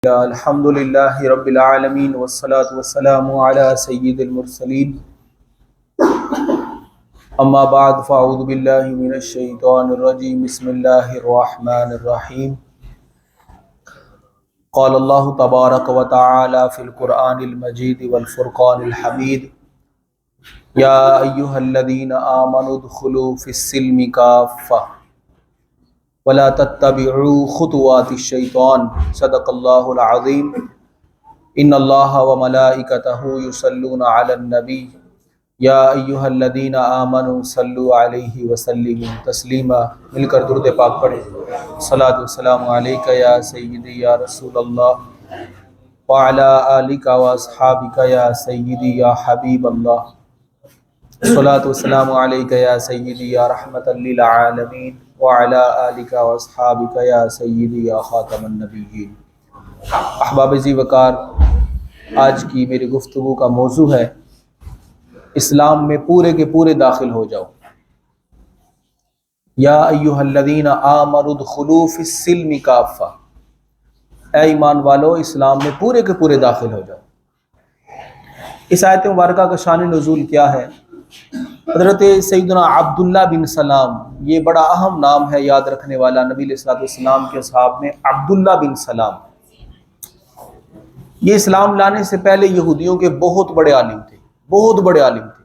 الحمد للہ رب العالمین والصلاة والسلام علی سید المرسلین اما بعد فاعوذ باللہ من الشیطان الرجیم بسم اللہ الرحمن الرحیم قال اللہ تبارک و تعالی فی القرآن المجید والفرقان الحمید یا ایہا الذین آمنوا ادخلوا فی السلم کافہ ولا تتبعوا خطوات الشیطان صدق اللہ العظیم ان اللہ وملائکتہ یصلون علی النبی یا ایہا الذین آمنوا صلوا علیہ وسلموا تسلیما۔ مل کر درود پاک پڑھیں۔ صلاۃ والسلام علیک یا سیدی یا رسول اللہ وعلی آلک واصحابک یا سیدی یا حبیب اللہ۔ صلاۃ والسلام علیک یا سیدی یا رحمۃ للعالمین وعلی آلک واصحابک یا سیدی یا خاتم النبیین۔ احباب ذی وقار، آج کی میری گفتگو کا موضوع ہے اسلام میں پورے کے پورے داخل ہو جاؤ۔ یا ایھا الذین آمنوا ادخلوا فی السلم کافہ، اے ایمان والو اسلام میں پورے کے پورے داخل ہو جاؤ۔ اس آیت مبارکہ کا شان نزول کیا ہے؟ حضرت سیدنا عبداللہ بن سلام، یہ بڑا اہم نام ہے یاد رکھنے والا۔ نبی علیہ الصلوۃ والسلام کے اصحاب میں عبداللہ بن سلام، یہ اسلام لانے سے پہلے یہودیوں کے بہت بڑے عالم تھے، بہت بڑے عالم تھے،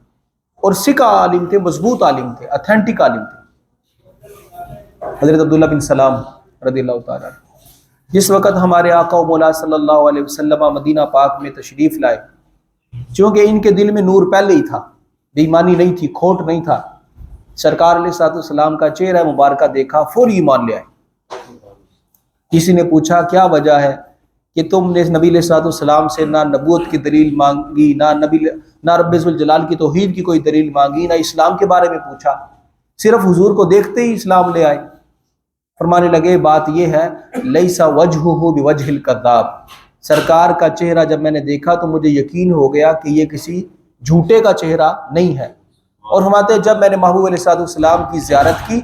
اور سکہ عالم تھے، مضبوط عالم تھے، اتھینٹک عالم تھے حضرت عبداللہ بن سلام رضی اللہ تعالیٰ عنہ۔ جس وقت ہمارے آقا و مولا صلی اللہ علیہ وسلم مدینہ پاک میں تشریف لائے، چونکہ ان کے دل میں نور پہلے ہی تھا، بے ایمانی نہیں تھی، کھوٹ نہیں تھا، سرکار علیہ الصلوۃ والسلام کا چہرہ مبارکہ دیکھا فوری ایمان لے آئے۔ کسی نے پوچھا کیا وجہ ہے کہ تم نے نبی علیہ الصلوۃ والسلام سے نہ نبوت کی دلیل مانگی، نہ رب ذوالجلال کی توحید کی کوئی دلیل مانگی، نہ اسلام کے بارے میں پوچھا، صرف حضور کو دیکھتے ہی اسلام لے آئے؟ فرمانے لگے بات یہ ہے لیس وجہہ بوجہ الکذاب، سرکار کا چہرہ جب میں نے دیکھا تو مجھے یقین ہو گیا کہ یہ کسی جھوٹے کا چہرہ نہیں ہے۔ اور فرماتے ہیں جب میں نے محبوب علیہ الصلوۃ والسلام کی زیارت کی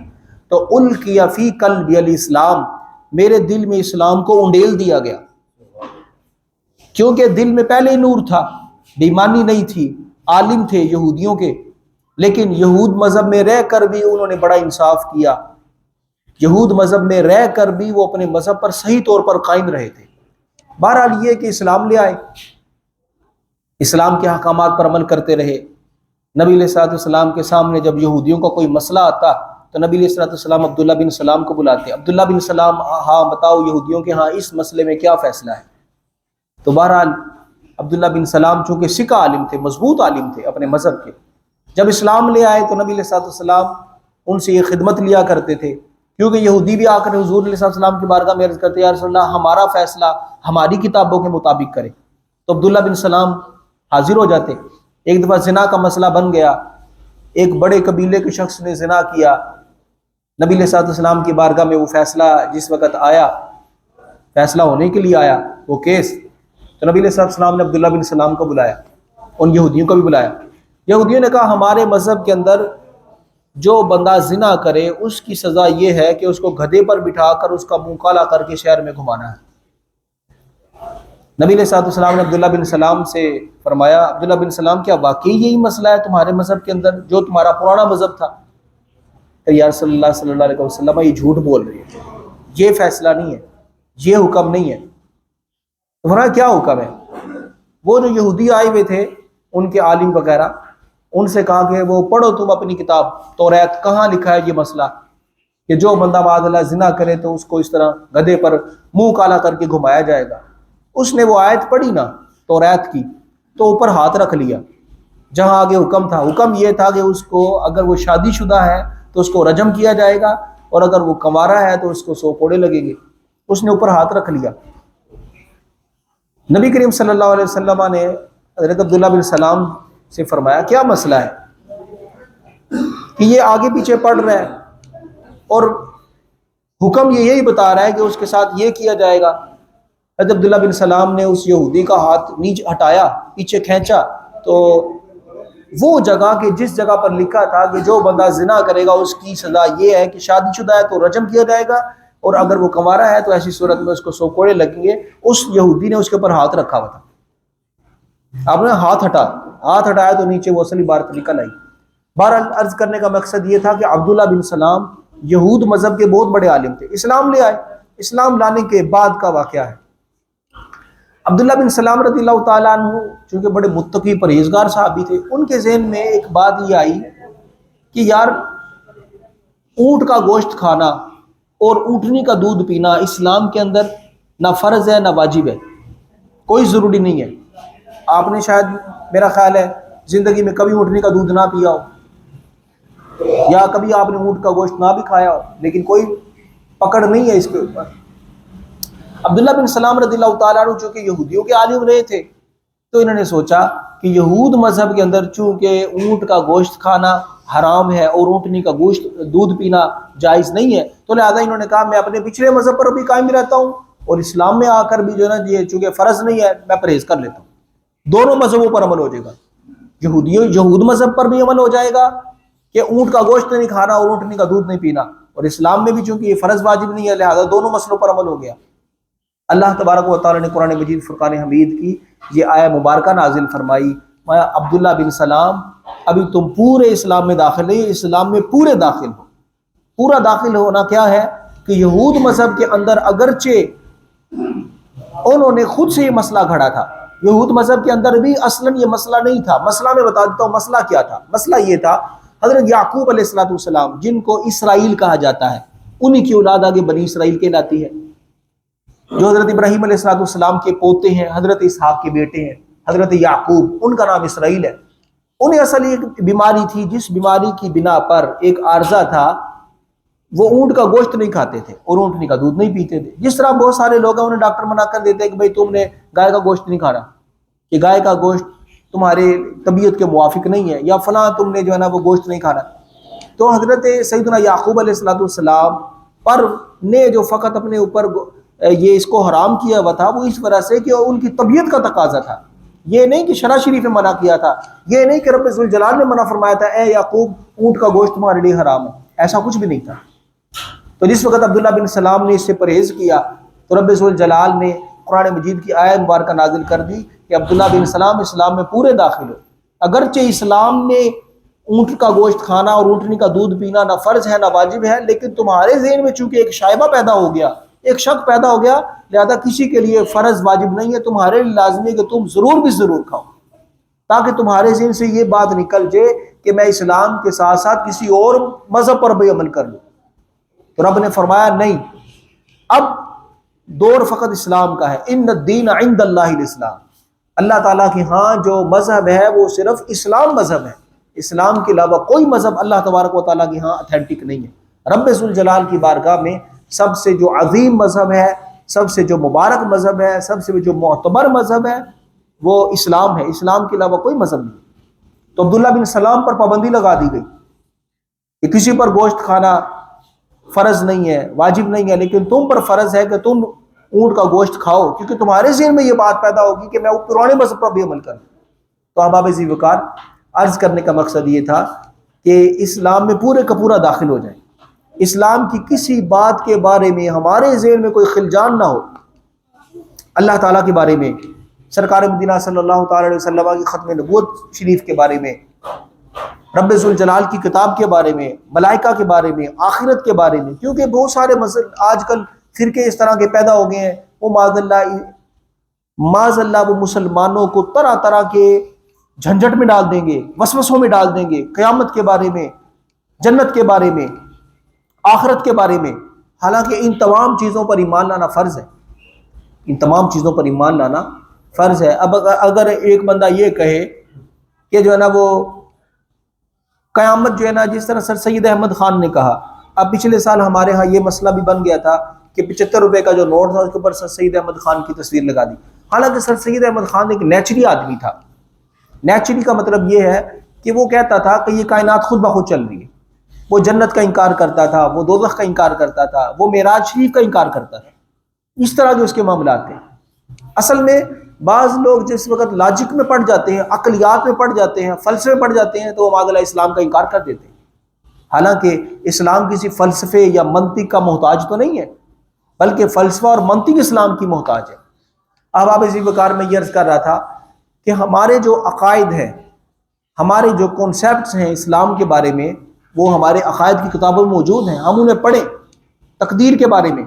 تو القی فی قلبی الاسلام، میرے دل میں اسلام کو انڈیل دیا گیا، کیونکہ دل میں پہلے ہی نور تھا، بے ایمانی نہیں تھی، عالم تھے یہودیوں کے، لیکن یہود مذہب میں رہ کر بھی انہوں نے بڑا انصاف کیا، یہود مذہب میں رہ کر بھی وہ اپنے مذہب پر صحیح طور پر قائم رہے تھے۔ بہرحال یہ کہ اسلام لے آئے، اسلام کے احکامات پر عمل کرتے رہے۔ نبی علیہ الصلوۃ والسلام کے سامنے جب یہودیوں کا کوئی مسئلہ آتا تو نبی علیہ الصلوۃ والسلام عبداللہ بن سلام کو بلاتے، عبداللہ بن سلام ہاں بتاؤ یہودیوں کے ہاں اس مسئلے میں کیا فیصلہ ہے؟ تو بہرحال عبداللہ بن سلام چونکہ سکہ عالم تھے، مضبوط عالم تھے اپنے مذہب کے، جب اسلام لے آئے تو نبی علیہ الصلوۃ والسلام ان سے یہ خدمت لیا کرتے تھے، کیونکہ یہودی بھی آ کر حضور علیہ الصلوۃ والسلام کی بارگاہ میں عرض کرتے یا رسول اللہ ہمارا فیصلہ ہماری کتابوں کے مطابق کرے، تو عبداللہ بن سلام حاضر ہو جاتے۔ ایک دفعہ زنا کا مسئلہ بن گیا، ایک بڑے قبیلے کے شخص نے زنا کیا، نبی علیہ الصلوۃ والسلام کی بارگاہ میں وہ فیصلہ جس وقت آیا، فیصلہ ہونے کے لیے آیا وہ کیس، تو نبی علیہ الصلوۃ والسلام نے عبداللہ بن سلام کو بلایا، ان یہودیوں کو بھی بلایا۔ یہودیوں نے کہا ہمارے مذہب کے اندر جو بندہ زنا کرے اس کی سزا یہ ہے کہ اس کو گدھے پر بٹھا کر اس کا منہ کالا کر کے شہر میں گھمانا ہے۔ نبی علیہ الصلوۃ والسلام نے عبداللہ بن سلام سے فرمایا عبداللہ بن سلام کیا واقعی یہی مسئلہ ہے تمہارے مذہب کے اندر جو تمہارا پرانا مذہب تھا؟ کہ یا رسول اللہ صلی اللہ علیہ وسلم یہ جھوٹ بول رہی ہے، یہ فیصلہ نہیں ہے، یہ حکم نہیں ہے۔ تمہارا کیا حکم ہے؟ وہ جو یہودی آئے ہوئے تھے ان کے عالم وغیرہ، ان سے کہا کہ وہ پڑھو تم اپنی کتاب توریت، کہاں لکھا ہے یہ مسئلہ کہ جو بندہ معاذ اللہ زنا کرے تو اس کو اس طرح گدھے پر منہ کالا کر کے گھمایا جائے گا۔ اس نے وہ آیت پڑھی نا توریت کی تو اوپر ہاتھ رکھ لیا، جہاں آگے حکم تھا، حکم یہ تھا کہ اس کو اگر وہ شادی شدہ ہے تو اس کو رجم کیا جائے گا، اور اگر وہ کنوارا ہے تو اس کو 100 کوڑے لگیں گے۔ اس نے اوپر ہاتھ رکھ لیا۔ نبی کریم صلی اللہ علیہ وسلم نے حضرت عبداللہ بن سلام سے فرمایا کیا مسئلہ ہے کہ یہ آگے پیچھے پڑھ رہا ہے اور حکم یہ یہی بتا رہا ہے کہ اس کے ساتھ یہ کیا جائے گا۔ حضرت عبداللہ بن سلام نے اس یہودی کا ہاتھ نیچے ہٹایا، پیچھے کھینچا تو وہ جگہ کہ جس جگہ پر لکھا تھا کہ جو بندہ زنا کرے گا اس کی سزا یہ ہے کہ شادی شدہ ہے تو رجم کیا جائے گا، اور اگر وہ کنوارا ہے تو ایسی صورت میں اس کو 100 کوڑے لگیں گے۔ اس یہودی نے اس کے اوپر ہاتھ رکھا ہوا تھا، آپ نے ہاتھ ہٹایا تو نیچے وہ اصلی بات نکل آئی۔ بہرحال عرض کرنے کا مقصد یہ تھا کہ عبداللہ بن سلام یہود مذہب کے بہت بڑے عالم تھے، اسلام لے آئے۔ اسلام لانے کے بعد کا واقعہ ہے، عبداللہ بن سلام رضی اللہ تعالیٰ عنہ چونکہ بڑے متقی پرہیزگار صحابی تھے، ان کے ذہن میں ایک بات یہ آئی کہ یار اونٹ کا گوشت کھانا اور اونٹنی کا دودھ پینا اسلام کے اندر نہ فرض ہے نہ واجب ہے، کوئی ضروری نہیں ہے۔ آپ نے شاید میرا خیال ہے زندگی میں کبھی اونٹنی کا دودھ نہ پیا ہو، یا کبھی آپ نے اونٹ کا گوشت نہ بھی کھایا ہو، لیکن کوئی پکڑ نہیں ہے اس کے اوپر۔ عبداللہ بن سلام رضی اللہ تعالیٰ عنہ چونکہ یہودیوں کے عالم رہے تھے، تو انہوں نے سوچا کہ یہود مذہب کے اندر چونکہ اونٹ کا گوشت کھانا حرام ہے اور اونٹنی کا گوشت دودھ پینا جائز نہیں ہے، تو لہٰذا انہوں نے کہا میں اپنے پچھلے مذہب پر بھی قائم رہتا ہوں اور اسلام میں آ کر بھی جو ہے نا یہ چونکہ فرض نہیں ہے میں پرہیز کر لیتا ہوں۔ دونوں مذہبوں پر عمل ہو جائے گا، یہود مذہب پر بھی عمل ہو جائے گا کہ اونٹ کا گوشت نہیں کھانا اور اونٹنی کا دودھ نہیں پینا، اور اسلام میں بھی چونکہ یہ فرض واجب نہیں ہے لہذا دونوں مسئلوں پر عمل ہو گیا۔ اللہ تبارک و تعالیٰ نے قرآن مجید فرقان حمید کی یہ آیہ مبارکہ نازل فرمائی، عبداللہ بن سلام ابھی تم پورے اسلام میں داخل نہیں، اسلام میں پورے داخل ہو۔ پورا داخل ہونا کیا ہے کہ یہود مذہب کے اندر اگرچہ انہوں نے خود سے یہ مسئلہ گھڑا تھا، یہود مذہب کے اندر بھی اصلاً یہ مسئلہ نہیں تھا۔ مسئلہ میں بتا دیتا ہوں مسئلہ کیا تھا۔ مسئلہ یہ تھا حضرت یعقوب علیہ السلام جن کو اسرائیل کہا جاتا ہے، انہی کی اولاد آگے بنی اسرائیل کہلاتی ہے، جو حضرت ابراہیم علیہ السلام کے پوتے ہیں، حضرت اسحاق کے بیٹے ہیں، حضرت یعقوب، ان کا نام اسرائیل ہے۔ انہیں اصل ایک بیماری تھی جس بیماری کی بنا پر ایک عارضہ تھا، وہ اونٹ کا گوشت نہیں کھاتے تھے اور اونٹنی کا دودھ نہیں پیتے تھے۔ جس طرح بہت سارے لوگ ہیں انہیں ڈاکٹر منع کر دیتے ہیں کہ بھئی تم نے گائے کا گوشت نہیں کھانا، کہ گائے کا گوشت تمہارے طبیعت کے موافق نہیں ہے، یا فلاں تم نے جو ہے نا وہ گوشت نہیں کھانا۔ تو حضرت سیدنا یعقوب علیہ السلام پر نے جو فقط اپنے اوپر یہ اس کو حرام کیا ہوا تھا وہ اس وجہ سے کہ ان کی طبیعت کا تقاضا تھا، یہ نہیں کہ شرع شریف نے منع کیا تھا، یہ نہیں کہ رب ذوالجلال نے منع فرمایا تھا اے یعقوب اونٹ کا گوشت تمہارے لیے حرام ہے، ایسا کچھ بھی نہیں تھا۔ تو جس وقت عبداللہ بن سلام نے اس سے پرہیز کیا تو رب ذوالجلال نے قرآن مجید کی آیت مبارکہ نازل کر دی کہ عبداللہ بن سلام اسلام میں پورے داخل ہو۔ اگرچہ اسلام میں اونٹ کا گوشت کھانا اور اونٹنی کا دودھ پینا نہ فرض ہے نہ واجب ہے، لیکن تمہارے ذہن میں چونکہ ایک شائبہ پیدا ہو گیا، ایک شک پیدا ہو گیا، لہذا کسی کے لیے فرض واجب نہیں ہے، تمہارے لیے لازمی ہے کہ تم ضرور بھی ضرور کھاؤ، تاکہ تمہارے ذہن سے یہ بات نکل جائے کہ میں اسلام کے ساتھ ساتھ کسی اور مذہب پر بھی عمل کر لوں۔ تو رب نے فرمایا نہیں، اب دور فقط اسلام کا ہے، ان الدین عند اللہ الاسلام، اللہ تعالیٰ کے ہاں جو مذہب ہے وہ صرف اسلام مذہب ہے، اسلام کے علاوہ کوئی مذہب اللہ تبارک و تعالیٰ کے ہاں اتھینٹک نہیں ہے۔ رب ذوالجلال کی بارگاہ میں سب سے جو عظیم مذہب ہے، سب سے جو مبارک مذہب ہے، سب سے جو معتبر مذہب ہے وہ اسلام ہے، اسلام کے علاوہ کوئی مذہب نہیں۔ تو عبداللہ بن سلام پر پابندی لگا دی گئی کہ کسی پر گوشت کھانا فرض نہیں ہے، واجب نہیں ہے، لیکن تم پر فرض ہے کہ تم اونٹ کا گوشت کھاؤ، کیونکہ تمہارے ذہن میں یہ بات پیدا ہوگی کہ میں پرانے مذہب پر بھی عمل کروں۔ تو احباب ذی وقار، عرض کرنے کا مقصد یہ تھا کہ اسلام میں پورے کا پورا داخل ہو جائیں، اسلام کی کسی بات کے بارے میں ہمارے ذہن میں کوئی خلجان نہ ہو، اللہ تعالیٰ کے بارے میں، سرکار مدینہ صلی اللہ تعالی علیہ وسلم کی ختم نبوت شریف کے بارے میں، رب ذوالجلال کی کتاب کے بارے میں، ملائکہ کے بارے میں، آخرت کے بارے میں، کیونکہ بہت سارے آج کل فرقے اس طرح کے پیدا ہو گئے ہیں، وہ معاذ اللہ وہ مسلمانوں کو طرح طرح کے جھنجھٹ میں ڈال دیں گے، وسوسوں میں ڈال دیں گے، قیامت کے بارے میں، جنت کے بارے میں، آخرت کے بارے میں، حالانکہ ان تمام چیزوں پر ایمان لانا فرض ہے، ان تمام چیزوں پر ایمان لانا فرض ہے۔ اب اگر ایک بندہ یہ کہے کہ جو ہے نا وہ قیامت جو ہے نا جس طرح سر سید احمد خان نے کہا، اب پچھلے سال ہمارے ہاں یہ مسئلہ بھی بن گیا تھا کہ 75 روپے کا جو نوٹ تھا اس کے اوپر سر سید احمد خان کی تصویر لگا دی، حالانکہ سر سید احمد خان ایک نیچری آدمی تھا۔ نیچری کا مطلب یہ ہے کہ وہ کہتا تھا کہ یہ کائنات خود بخود چل رہی ہے، وہ جنت کا انکار کرتا تھا، وہ دوزخ کا انکار کرتا تھا، وہ معراج شریف کا انکار کرتا تھا، اس طرح کے اس کے معاملات تھے۔ اصل میں بعض لوگ جس وقت لاجک میں پڑ جاتے ہیں، عقلیات میں پڑ جاتے ہیں، فلسفے میں پڑ جاتے ہیں تو وہ معاذ اللہ اسلام کا انکار کر دیتے ہیں، حالانکہ اسلام کسی فلسفے یا منطق کا محتاج تو نہیں ہے۔ بلکہ فلسفہ اور منطق اسلام کی محتاج ہے۔ اب آپ اسی وقار میں یہ عرض کر رہا تھا کہ ہمارے جو عقائد ہیں، ہمارے جو کانسیپٹس ہیں اسلام کے بارے میں، وہ ہمارے عقائد کی کتابوں میں موجود ہیں، ہم انہیں پڑھیں۔ تقدیر کے بارے میں،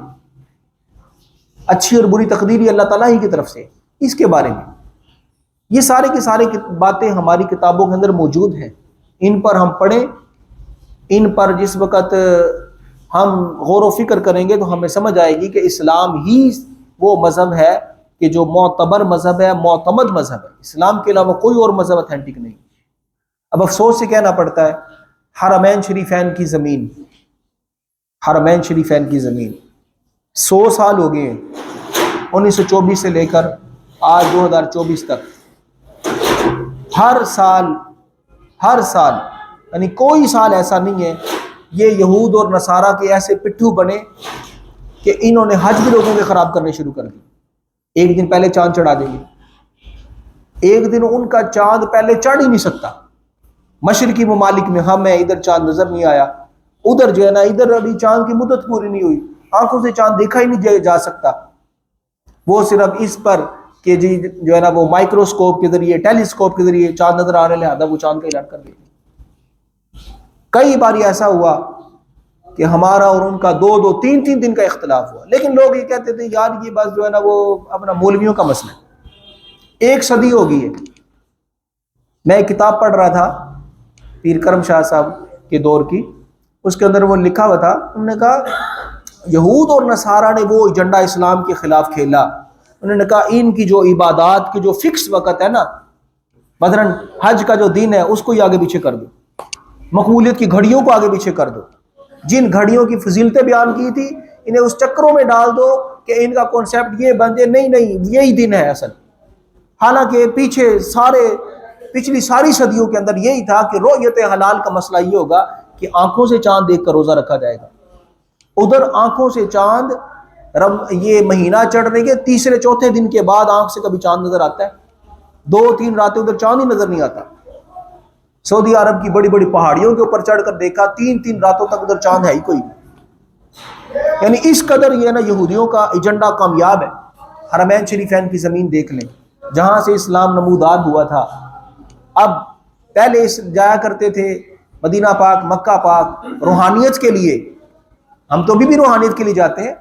اچھی اور بری تقدیر یہ اللہ تعالیٰ ہی کی طرف سے، اس کے بارے میں یہ سارے کی سارے باتیں ہماری کتابوں کے اندر موجود ہیں، ان پر ہم پڑھیں۔ ان پر جس وقت ہم غور و فکر کریں گے تو ہمیں سمجھ آئے گی کہ اسلام ہی وہ مذہب ہے کہ جو معتبر مذہب ہے، معتمد مذہب ہے۔ اسلام کے علاوہ کوئی اور مذہب اتھینٹک نہیں۔ اب افسوس سے کہنا پڑتا ہے، حرمین شریفین کی زمین، حرمین شریفین کی زمین 100 سال ہو گئے ہیں، 1924 سے لے کر آج 2024 تک، ہر سال یعنی کوئی سال ایسا نہیں ہے یہ یہود اور نصارہ کے ایسے پٹھو بنے کہ انہوں نے حج بھی لوگوں کے خراب کرنے شروع کر دی۔ ایک دن پہلے چاند چڑھا دیں گے، ایک دن ان کا چاند پہلے چڑھ ہی نہیں سکتا۔ مشرقی ممالک میں ہم ہیں، ادھر چاند نظر نہیں آیا، ادھر جو ہے نا، ادھر ابھی چاند کی مدت پوری نہیں ہوئی، آنکھوں سے چاند دیکھا ہی نہیں جا سکتا۔ وہ صرف اس پر کہ جی جو ہے نا وہ مائکروسکوپ کے ذریعے، ٹیلیسکوپ کے ذریعے چاند نظر آنے لہذا وہ چاند کا اعلان کر دیتے۔ کئی بار ایسا ہوا کہ ہمارا اور ان کا 2-3 دن کا اختلاف ہوا، لیکن لوگ یہ کہتے تھے یار یہ بس جو ہے نا وہ اپنا مولویوں کا مسئلہ ہے۔ 1 صدی ہو گئی ہے۔ میں ایک کتاب پڑھ رہا تھا پیر کرم شاہ صاحب کے دور کی، اس کے اندر وہ لکھا ہوا تھا، انہوں نے کہا یہود اور نصارہ نے وہ ایجنڈا اسلام کے خلاف کھیلا۔ انہوں نے کہا ان کی جو عبادات کی جو فکس وقت ہے نا، مثلاً حج کا جو دن ہے اس کو ہی آگے پیچھے کر دو، مقبولیت کی گھڑیوں کو آگے پیچھے کر دو، جن گھڑیوں کی فضیلتیں بیان کی تھی انہیں اس چکروں میں ڈال دو کہ ان کا کانسیپٹ یہ بن جائے نہیں یہی دن ہے اصل۔ حالانکہ پچھلی ساری صدیوں کے اندر یہی تھا کہ رؤیت حلال کا مسئلہ یہ ہوگا کہ آنکھوں سے چاند دیکھ کر روزہ رکھا جائے گا۔ ادھر آنکھوں سے چاند یہ مہینہ چڑھنے کے 3-4 دن کے بعد آنکھ سے کبھی چاند نظر آتا ہے، 2-3 راتیں ادھر چاند ہی نظر نہیں آتا۔ سعودی عرب کی بڑی بڑی پہاڑیوں کے اوپر چڑھ کر دیکھا، 3 راتوں تک ادھر چاند ہے ہی کوئی نہیں۔ یعنی اس قدر یہ نا یہودیوں کا ایجنڈا کامیاب ہے۔ حرمین شریفین کی زمین دیکھ لیں، جہاں سے اسلام نمودار ہوا تھا۔ اب پہلے جایا کرتے تھے مدینہ پاک، مکہ پاک روحانیت کے لیے، ہم تو بھی روحانیت کے لیے جاتے ہیں،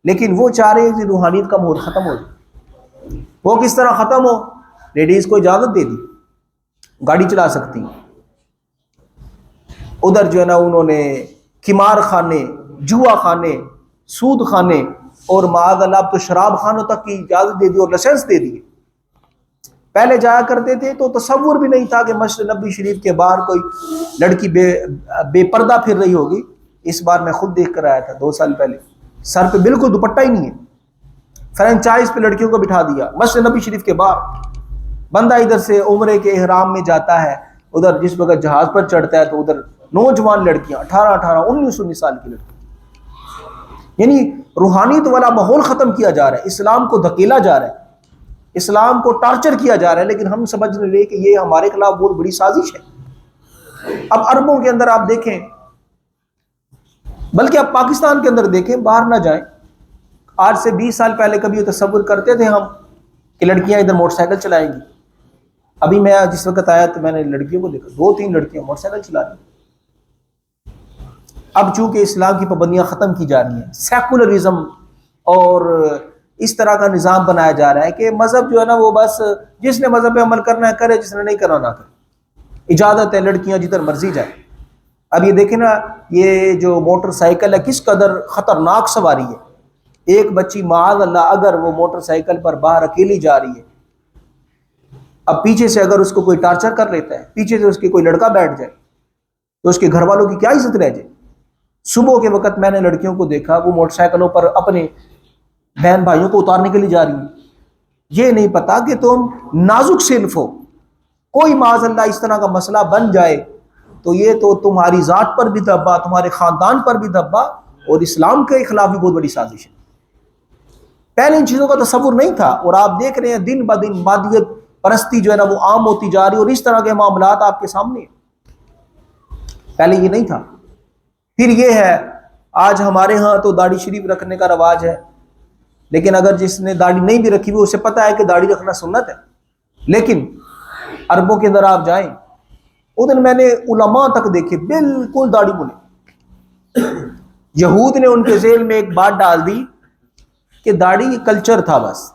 لیکن وہ چاہ رہے ہیں کہ روحانیت کا موڈ ختم ہو جائے۔ وہ کس طرح ختم ہو؟ لیڈیز کو اجازت دے دی، گاڑی چلا سکتی، ادھر جو ہے نا انہوں نے قمار خانے، جوا خانے، سود خانے اور معاذ اللہ اب تو شراب خانوں تک کی اجازت دے دی اور لائسنس دے دیے۔ پہلے جایا کرتے تھے تو تصور بھی نہیں تھا کہ مسجد نبی شریف کے باہر کوئی لڑکی بے پردہ پھر رہی ہوگی۔ اس بار میں خود دیکھ کر آیا تھا 2 سال پہلے، سر پہ بالکل دوپٹہ ہی نہیں ہے، فرنچائز پہ لڑکیوں کو بٹھا دیا مسجد نبی شریف کے باہر۔ بندہ ادھر سے عمرے کے احرام میں جاتا ہے، ادھر جس وقت جہاز پر چڑھتا ہے تو ادھر نوجوان لڑکیاں 18 19 سال کی لڑکیاں، یعنی روحانیت والا ماحول ختم کیا جا رہا ہے، اسلام کو دھکیلا جا رہا ہے، اسلام کو ٹارچر کیا جا رہا ہے، لیکن ہم سمجھ نہیں رہے کہ یہ ہمارے خلاف بہت بڑی سازش ہے۔ اب عربوں کے اندر آپ دیکھیں، بلکہ آپ پاکستان کے اندر دیکھیں، باہر نہ جائیں، آج سے 20 سال پہلے کبھی یہ تصور کرتے تھے ہم کہ لڑکیاں ادھر موٹر سائیکل چلائیں گی؟ ابھی میں جس وقت آیا تو میں نے لڑکیوں کو دیکھا، 2-3 لڑکیاں موٹر سائیکل چلا رہی ہیں۔ اب چونکہ اسلام کی پابندیاں ختم کی جا رہی ہیں، سیکولرزم اور اس طرح کا نظام بنایا جا رہا ہے کہ مذہب جو ہے نا وہ بس جس نے مذہب پہ عمل کرنا ہے کرے، جس نے نہیں کرنا نہ کرے، اجازت ہے لڑکیاں جدھر مرضی جائیں۔ اب یہ دیکھیں نا، یہ جو موٹر سائیکل ہے کس قدر خطرناک سواری ہے۔ ایک بچی معاذ اللہ اگر وہ موٹر سائیکل پر باہر اکیلی جا رہی ہے، اب پیچھے سے اگر اس کو کوئی ٹارچر کر لیتا ہے، پیچھے سے اس کے کوئی لڑکا بیٹھ جائے تو اس کے گھر والوں کی کیا عزت رہ جائے۔ صبح کے وقت میں نے لڑکیوں کو دیکھا، وہ موٹر سائیکلوں پر اپنے بہن بھائیوں کو اتارنے کے لیے جا رہی ہیں۔ یہ نہیں پتا کہ تم نازک صنف ہو، کوئی معاذ اللہ اس طرح کا مسئلہ بن جائے تو یہ تو تمہاری ذات پر بھی دھبا، تمہارے خاندان پر بھی دھبا، اور اسلام کے خلاف بھی بہت بڑی سازش ہے۔ پہلے ان چیزوں کا تصور نہیں تھا، اور آپ دیکھ رہے ہیں دن بدن مادیت پرستی جو ہے نا وہ عام ہوتی جا رہی ہے، اور اس طرح کے معاملات آپ کے سامنے ہیں۔ پہلے یہ نہیں تھا۔ پھر یہ ہے، آج ہمارے ہاں تو داڑھی شریف رکھنے کا رواج ہے، لیکن اگر جس نے داڑھی نہیں بھی رکھی ہوئی اسے پتہ ہے کہ داڑھی رکھنا سنت ہے، لیکن عربوں کے اندر آپ جائیں، ادھر میں نے علماء تک دیکھے بالکل داڑھی ملے۔ یہود نے ان کے ذہن میں ایک بات ڈال دی کہ داڑھی کلچر تھا بس،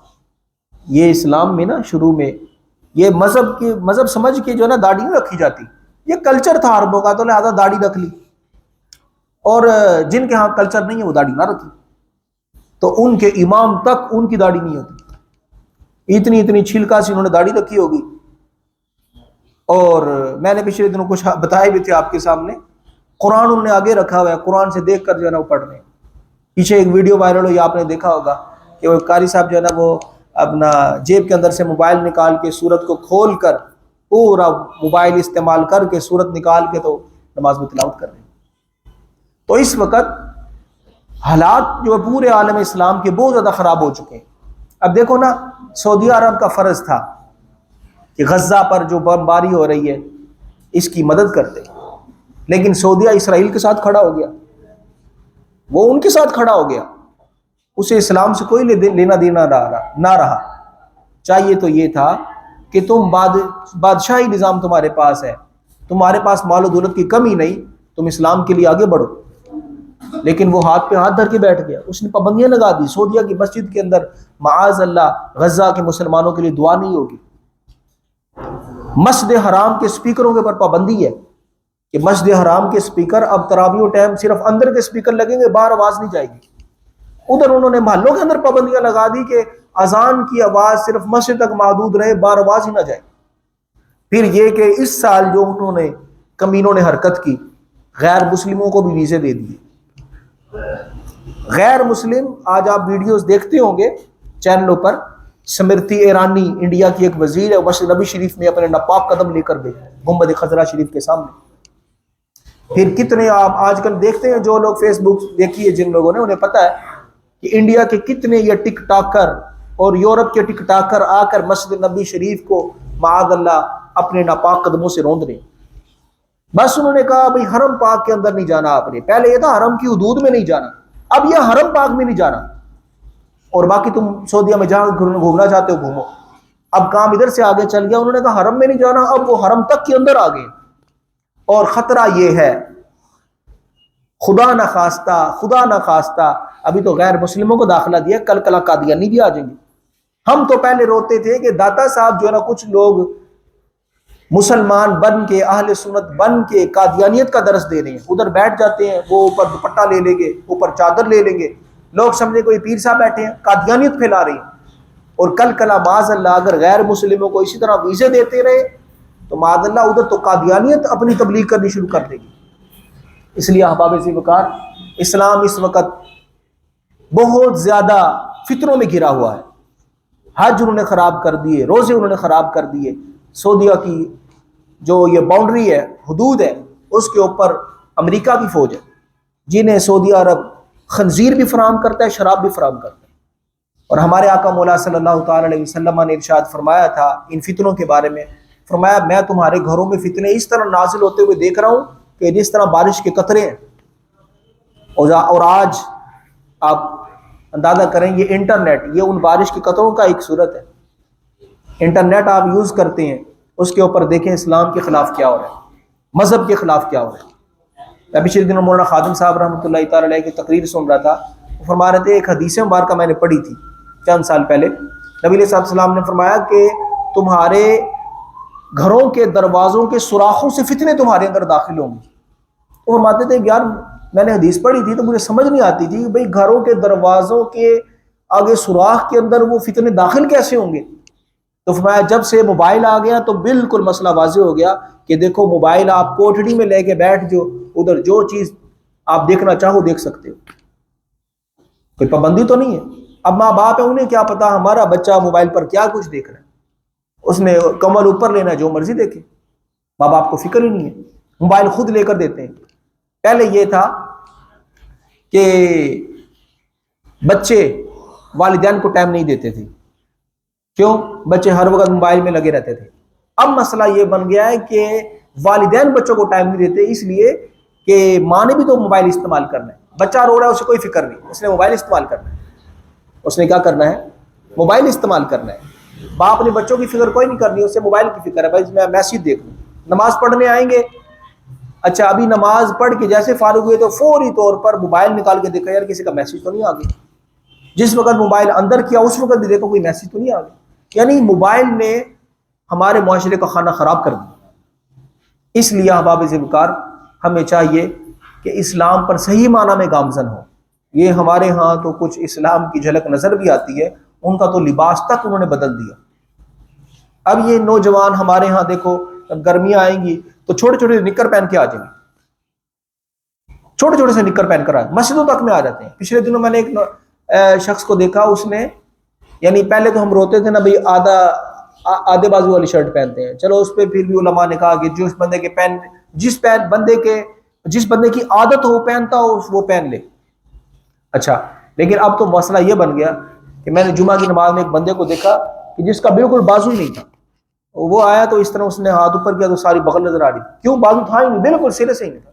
یہ اسلام میں نا شروع میں یہ مذہب سمجھ کے جو ہے نا داڑھی نہیں رکھی جاتی، یہ کلچر تھا عربوں کا، تو لہذا داڑھی رکھ لی، اور جن کے ہاں کلچر نہیں ہے وہ داڑھی نہ رکھی، تو ان کے امام تک ان کی داڑھی نہیں ہوتی، اتنی چھلکا سی انہوں نے داڑھی رکھی ہوگی۔ اور میں نے پچھلے دنوں کچھ بتائے بھی تھے آپ کے سامنے، قرآن انہوں نے آگے رکھا ہوا ہے، قرآن سے دیکھ کر جو ہے نا وہ پڑھ رہے ہیں۔ پیچھے ایک ویڈیو وائرل ہوئی، آپ نے دیکھا ہوگا کہ وہ قاری صاحب جو ہے نا وہ اپنا جیب کے اندر سے موبائل نکال کے سورت کو کھول کر پورا موبائل استعمال کر کے سورت نکال کے تو نماز میں تلاوت کر رہے ہیں۔ تو اس وقت حالات جو پورے عالم اسلام کے بہت زیادہ خراب ہو چکے ہیں۔ اب دیکھو نا، سعودی عرب کا فرض تھا کہ غزہ پر جو بمباری ہو رہی ہے اس کی مدد کرتے، لیکن سعودیہ اسرائیل کے ساتھ کھڑا ہو گیا، وہ ان کے ساتھ کھڑا ہو گیا، اسے اسلام سے کوئی لینا دینا نہ رہا۔ چاہیے تو یہ تھا کہ تم بادشاہی نظام تمہارے پاس ہے، تمہارے پاس مال و دولت کی کمی نہیں، تم اسلام کے لیے آگے بڑھو، لیکن وہ ہاتھ پہ ہاتھ دھر کے بیٹھ گیا، اس نے پابندیاں لگا دی۔ سعودیہ کی مسجد کے اندر معاذ اللہ غزہ کے مسلمانوں کے لیے دعا نہیں ہوگی۔ مسجد حرام کے سپیکروں کے اوپر پابندی ہے کہ مسجد حرام کے سپیکر اب تراویح ٹائم صرف اندر کے سپیکر لگیں گے، باہر آواز نہیں جائے گی۔ ادھر انہوں نے محلوں کے اندر پابندیاں لگا دی کہ اذان کی آواز صرف مسجد تک محدود رہے، باہر آواز ہی نہ جائے۔ پھر یہ کہ اس سال جو انہوں نے کمینوں نے حرکت کی، غیر مسلموں کو بھی ویزے دے دیے۔ غیر مسلم، آج آپ ویڈیوز دیکھتے ہوں گے چینلوں پر، سمرتی ایرانی انڈیا کی ایک وزیر ہے، مسجد نبی شریف میں اپنے ناپاک قدم لے کر گئی گنبد خضرا شریف کے سامنے۔ پھر کتنے آپ آج کل دیکھتے ہیں، جو لوگ فیس بک دیکھیے جن لوگوں نے، انہیں پتہ ہے کہ انڈیا کے کتنے یہ ٹک ٹاکر اور یورپ کے ٹک ٹاکر آ کر مسجد نبی شریف کو معاذ اللہ اپنے ناپاک قدموں سے روند رہے۔ بس انہوں نے کہا بھئی حرم پاک کے اندر نہیں جانا آپ نے، پہلے یہ تھا حرم کی حدود میں نہیں جانا، اب یہ حرم پاک میں نہیں جانا، اور باقی تم سعودیہ میں جہاں گھومنا چاہتے ہو گھومو۔ اب کام ادھر سے آگے چل گیا، انہوں نے کہا حرم میں نہیں جانا، اب وہ حرم تک کے اندر آ گئے۔ اور خطرہ یہ ہے، خدا نہ خواستہ ابھی تو غیر مسلموں کو داخلہ دیا، کل کلا قادیانی بھی آ جائیں گے۔ ہم تو پہلے روتے تھے کہ داتا صاحب جو ہے نا کچھ لوگ مسلمان بن کے، اہل سنت بن کے قادیانیت کا درس دے رہے ہیں، ادھر بیٹھ جاتے ہیں، وہ اوپر دوپٹہ لے لیں گے، اوپر چادر لے لیں گے، لوگ سمجھے کوئی پیر صاحب بیٹھے ہیں قادیانیت پھیلا رہے ہیں، اور کل کلا معاذ اللہ اگر غیر مسلموں کو اسی طرح ویزے دیتے رہے تو معاذ اللہ ادھر تو قادیانیت اپنی تبلیغ کرنی شروع کر دے گی۔ اس لیے احباب ذی وقار، اسلام اس وقت بہت زیادہ فتنوں میں گھرا ہوا ہے۔ حج انہوں نے خراب کر دیے، روزے انہوں نے خراب کر دیے، سعودیہ کی جو یہ باؤنڈری ہے، حدود ہے، اس کے اوپر امریکہ کی فوج ہے، جنہیں سعودی عرب خنزیر بھی فراہم کرتا ہے، شراب بھی فراہم کرتا ہے۔ اور ہمارے آقا مولا صلی اللہ تعالی علیہ وسلم نے ارشاد فرمایا تھا ان فتنوں کے بارے میں، فرمایا میں تمہارے گھروں میں فتنے اس طرح نازل ہوتے ہوئے دیکھ رہا ہوں کہ جس طرح بارش کے قطرے ہیں۔ اور آج آپ اندازہ کریں، یہ انٹرنیٹ، یہ ان بارش کے قطروں کا ایک صورت ہے۔ انٹرنیٹ آپ یوز کرتے ہیں، اس کے اوپر دیکھیں اسلام کے خلاف کیا ہو رہا ہے، مذہب کے خلاف کیا ہو رہا ہے۔ میں پچھلے دنوں مولانا خادم صاحب رحمۃ اللہ تعالی علیہ کی تقریر سن رہا تھا، وہ فرما رہے تھے، ایک حدیث مبارکہ میں نے پڑھی تھی چند سال پہلے، نبی علیہ السلام نے فرمایا کہ تمہارے گھروں کے دروازوں کے سوراخوں سے فتنے تمہارے اندر داخل ہوں گے۔ وہ فرماتے تھے یار میں نے حدیث پڑھی تھی تو مجھے سمجھ نہیں آتی تھی کہ بھئی گھروں کے دروازوں کے آگے سوراخ کے اندر وہ فتنے داخل کیسے ہوں گے؟ تو فرمایا جب سے موبائل آ گیا تو بالکل مسئلہ واضح ہو گیا کہ دیکھو موبائل آپ کوٹڑی میں لے کے بیٹھ جو ادھر جو چیز آپ دیکھنا چاہو دیکھ سکتے ہو، کوئی پابندی تو نہیں ہے۔ اب ماں باپ ہے، انہیں کیا پتا ہمارا بچہ موبائل پر کیا کچھ دیکھ رہا ہے، اس نے کمر اوپر لینا جو مرضی دیکھے، ماں باپ کو فکر ہی نہیں ہے، موبائل خود لے کر دیتے ہیں۔ پہلے یہ تھا کہ بچے والدین کو ٹائم نہیں دیتے تھے، کیوں؟ بچے ہر وقت موبائل میں لگے رہتے تھے۔ اب مسئلہ یہ بن گیا ہے کہ والدین بچوں کو ٹائم نہیں دیتے، اس لیے کہ ماں نے بھی تو موبائل استعمال کرنا ہے، بچہ رو رہا ہے اسے کوئی فکر نہیں، اس نے موبائل استعمال کرنا ہے۔ اس نے کیا کرنا ہے؟ موبائل استعمال کرنا ہے۔ باپ نے بچوں کی فکر کوئی نہیں کرنی، اسے موبائل کی فکر ہے، بھائی میں میسج دیکھ لوں۔ نماز پڑھنے آئیں گے، اچھا ابھی نماز پڑھ کے جیسے فارغ ہوئے تو فوری طور پر موبائل نکال کے دیکھا یار کسی کا میسج تو نہیں آ گیا، جس وقت موبائل اندر کیا اس وقت بھی دیکھو کوئی میسج تو نہیں آ گیا۔ یعنی موبائل نے ہمارے معاشرے کا کھانا خراب کر دیا۔ اس لیے احباب ذوالفقار ہمیں چاہیے کہ اسلام پر صحیح معنی میں گامزن ہو۔ یہ ہمارے ہاں تو کچھ اسلام کی جھلک نظر بھی آتی ہے، ان کا تو لباس تک انہوں نے بدل دیا۔ اب یہ نوجوان ہمارے ہاں دیکھو، گرمیاں آئیں گی تو چھوٹے چھوٹے نکر پہن کے آ جائیں گے، چھوٹے چھوٹے سے نکر پہن کر آ مسجدوں تک میں آ جاتے ہیں۔ پچھلے دنوں میں نے ایک شخص کو دیکھا، اس نے یعنی پہلے تو ہم روتے تھے نا بھائی آدھے بازو والی شرٹ پہنتے ہیں، چلو اس پہ پھر بھی علماء نے کہا کہ جس بندے کی عادت ہو پہنتا ہو وہ پہن لے۔ اچھا، لیکن اب تو مسئلہ یہ بن گیا کہ میں نے جمعہ کی نماز میں ایک بندے کو دیکھا کہ جس کا بالکل بازو ہی نہیں تھا، وہ آیا تو اس طرح اس نے ہاتھ اوپر کیا تو ساری بغل نظر آ رہی، کیوں؟ بازو تھا ہی نہیں، بالکل سرے سے ہی نہیں تھا۔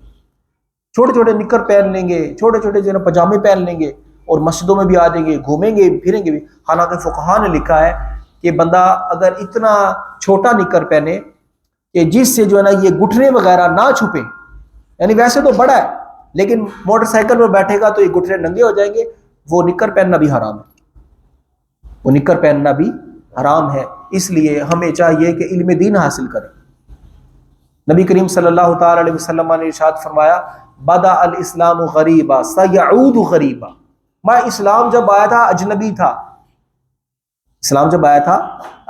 چھوٹے چھوٹے نکر پہن لیں گے، چھوٹے چھوٹے جو ہے پجامے پہن لیں گے اور مسجدوں میں بھی آ جائیں گے، گھومیں گے پھریں گے بھی۔ حالانکہ فقہاء نے لکھا ہے کہ بندہ اگر اتنا چھوٹا نکر پہنے کہ جس سے جو ہے نا یہ گھٹنے وغیرہ نہ چھپے، یعنی ویسے تو بڑا ہے لیکن موٹر سائیکل پر بیٹھے گا تو یہ گھٹنے ننگے ہو جائیں گے، وہ نکر پہننا بھی حرام ہے، وہ نکر پہننا بھی حرام ہے۔ اس لیے ہمیں چاہیے کہ علم دین حاصل کریں۔ نبی کریم صلی اللہ تعالی علیہ وسلم نے ارشاد فرمایا، بدأ الاسلام غریبا سیعود غریبا۔ میں اسلام جب آیا تھا اجنبی تھا، اسلام جب آیا تھا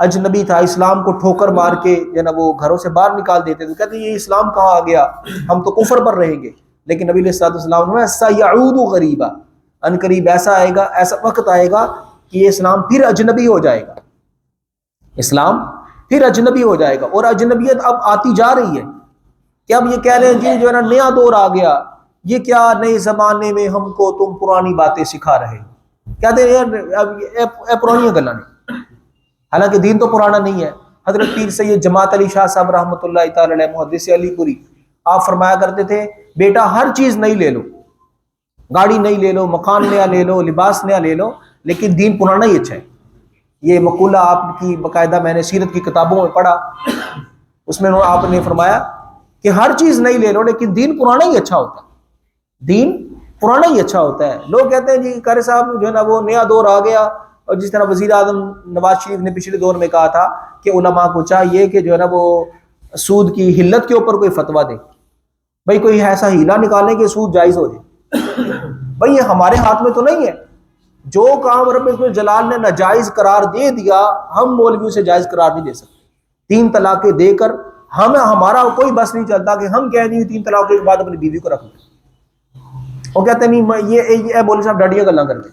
اجنبی تھا، اسلام کو ٹھوکر مار کے جو نا وہ گھروں سے باہر نکال دیتے تھے، کہتے ہیں یہ اسلام کہاں آ گیا، ہم تو کفر پر رہیں گے۔ لیکن نبی علیہ الصلوۃ والسلام نے سیعود غریبا، ان قریب ایسا آئے گا، ایسا وقت آئے گا کہ یہ اسلام پھر اجنبی ہو جائے گا، اسلام پھر اجنبی ہو جائے گا۔ اور اجنبیت اب آتی جا رہی ہے کہ اب یہ کہہ رہے ہیں جی جو ہے نا نیا دور آ گیا، یہ کیا نئے زمانے میں ہم کو تم پرانی باتیں سکھا رہے ہو، کہتے ہیں یار اب یہ پرانی گلاں نہیں، حالانکہ دین تو پرانا نہیں ہے۔ حضرت پیر سید جماعت علی شاہ صاحب رحمۃ اللہ تعالی علیہ محدث علی پوری، آپ فرمایا کرتے تھے بیٹا ہر چیز نئی لے لو، گاڑی نئی لے لو، مکان نیا لے لو، لباس نیا لے لو، لیکن دین پرانا ہی اچھا ہے۔ یہ مقولہ آپ کی باقاعدہ میں نے سیرت کی کتابوں میں پڑھا، اس میں آپ نے فرمایا کہ ہر چیز نئی لے لو لیکن دین پرانا ہی اچھا ہوتا ہے، دین پرانا ہی اچھا ہوتا ہے۔ لوگ کہتے ہیں جی قاری صاحب جو ہے نا وہ نیا دور آ گیا، اور جس طرح وزیر اعظم نواز شریف نے پچھلے دور میں کہا تھا کہ علماء کو چاہیے کہ جو ہے نا وہ سود کی حلت کے اوپر کوئی فتویٰ دے، بھائی کوئی ایسا ہیلا نکالیں کہ سود جائز ہو جائے۔ بھائی یہ ہمارے ہاتھ میں تو نہیں ہے، جو کام رب جلال نے ناجائز قرار دے دیا ہم مولویوں سے جائز قرار نہیں دے سکتے۔ 3 طلاقیں دے کر ہمارا کوئی بس نہیں چلتا کہ ہم کہہ نہیں 3 طلاقوں کے بعد اپنی بیوی کو رکھ لیں۔ وہ کہتے ہیں نہیں یہ مولوی صاحب ڈاڈیاں گلاں کرتے،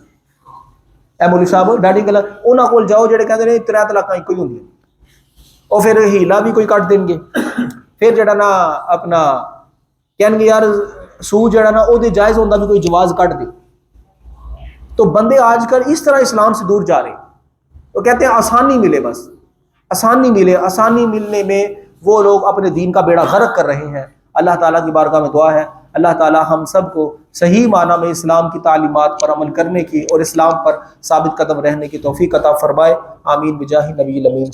اے مولوی صاحب ڈاڈی گلاں انہاں کول جاؤ جڑے کہتے ہیں 3 طلاقاں ایک ہی ہوندی ہیں، اور پھر ہیلا بھی کوئی کٹ دیں گے، پھر جڑا نا اپنا کہن گے یار سود جڑا نا او دے جائز ہوندا بھی کوئی جواز کٹ دے۔ تو بندے آج کل اس طرح اسلام سے دور جا رہے ہیں، وہ کہتے ہیں آسانی ملے، بس آسانی ملے، آسانی ملنے میں وہ لوگ اپنے دین کا بیڑا غرق کر رہے ہیں۔ اللہ تعالیٰ کی بارگاہ میں دعا ہے اللہ تعالیٰ ہم سب کو صحیح معنی میں اسلام کی تعلیمات پر عمل کرنے کی اور اسلام پر ثابت قدم رہنے کی توفیق عطا فرمائے، آمین بجاہ نبی الامین۔